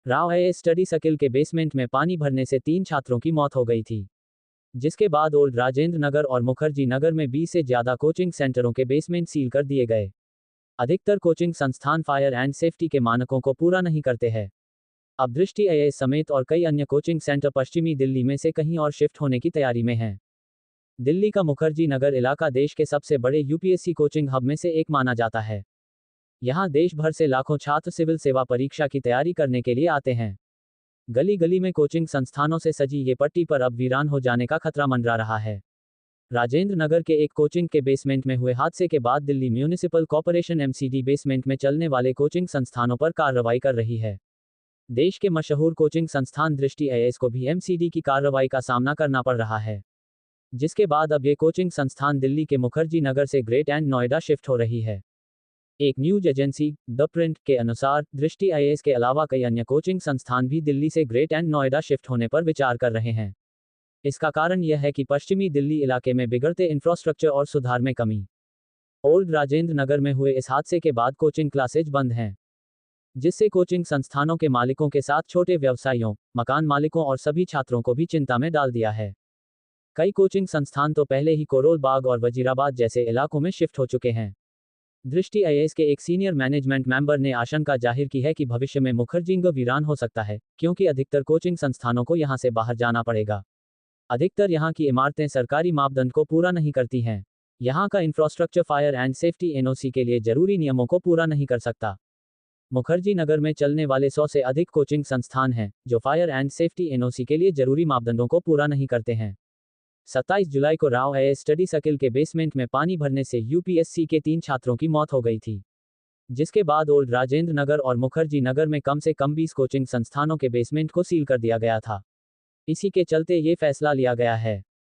Rao IAS study circle के basement में पानी भरने से 3 छात्रों की मौत हो गई थी, जिसके बाद ओल्ड राजेंद्र नगर और मुखर्जी नगर में 20 से ज्यादा कोचिंग सेंटरों के बेसमेंट सील कर दिए गए। अधिकतर कोचिंग संस्थान फायर एंड सेफ्टी के मानकों को पूरा नहीं करते हैं। अब दृष्टि आईएएस समेत और कई अन्य कोचिंग सेंटर पश्चिमी दिल्ली में से कहीं और शिफ्ट होने की तैयारी में हैं। दिल्ली का मुखर्जी नगर इलाका देश के सबसे बड़े यूपीएससी कोचिंग हब में से एक माना जाता है। यहाँ देश भर से लाखों छात्र सिविल सेवा परीक्षा की तैयारी करने के लिए आते हैं। गली गली में कोचिंग संस्थानों से सजी ये पट्टी पर अब वीरान हो जाने का खतरा मंडरा रहा है। राजेंद्र नगर के एक कोचिंग के बेसमेंट में हुए हादसे के बाद Delhi municipal corporation MCD basement में चलने वाले कोचिंग संस्थानों पर कार्रवाई कर रही है। देश के मशहूर कोचिंग संस्थान दृष्टि आईएएस को भी एमसीडी की कार्रवाई का सामना करना पड़ रहा है, जिसके बाद अब ये कोचिंग संस्थान दिल्ली के मुखर्जी नगर से ग्रेट एंड नोएडा शिफ्ट हो रही है। एक न्यूज एजेंसी द प्रिंट के अनुसार दृष्टि आईएएस के अलावा कई अन्य कोचिंग संस्थान भी दिल्ली से ग्रेट एंड नोएडा शिफ्ट होने पर विचार कर रहे हैं। इसका कारण यह है कि पश्चिमी दिल्ली इलाके में बिगड़ते इंफ्रास्ट्रक्चर और सुधार में कमी। ओल्ड राजेंद्र नगर में हुए इस हादसे के बाद कोचिंग क्लासेज बंद हैं, जिससे कोचिंग संस्थानों के मालिकों के साथ छोटे व्यवसायियों, मकान मालिकों और सभी छात्रों को भी चिंता में डाल दिया है। कई कोचिंग संस्थान तो पहले ही कोरोल बाग और वजीराबाद जैसे इलाकों में शिफ्ट हो चुके हैं। दृष्टि आईएएस के एक सीनियर मैनेजमेंट मेंबर ने आशंका जाहिर की है कि भविष्य में मुखर्जी वीरान हो सकता है, क्योंकि अधिकतर कोचिंग संस्थानों को यहां से बाहर जाना पड़ेगा। अधिकतर यहां की इमारतें सरकारी मापदंड को पूरा नहीं करती हैं। यहां का infrastructure fire and safety NOC के लिए जरूरी नियमों को पूरा नहीं कर सकता। मुखर्जी नगर में चलने वाले 100 से अधिक कोचिंग संस्थान हैं, जो फायर एंड सेफ्टी एनओसी के लिए जरूरी मापदंडों को पूरा नहीं करते हैं। 27 जुलाई को राव आईएएस स्टडी सर्किल के बेसमेंट में पानी भरने से यूपीएससी के 3 छात्रों की मौत हो गई थी, जिसके बाद ओल्ड राजेंद्र नगर और मुखर्जी नगर में कम से कम 20 कोचिंग संस्थानों के बेसमेंट को सील कर दिया गया था। इसी के चलते ये फैसला लिया गया है।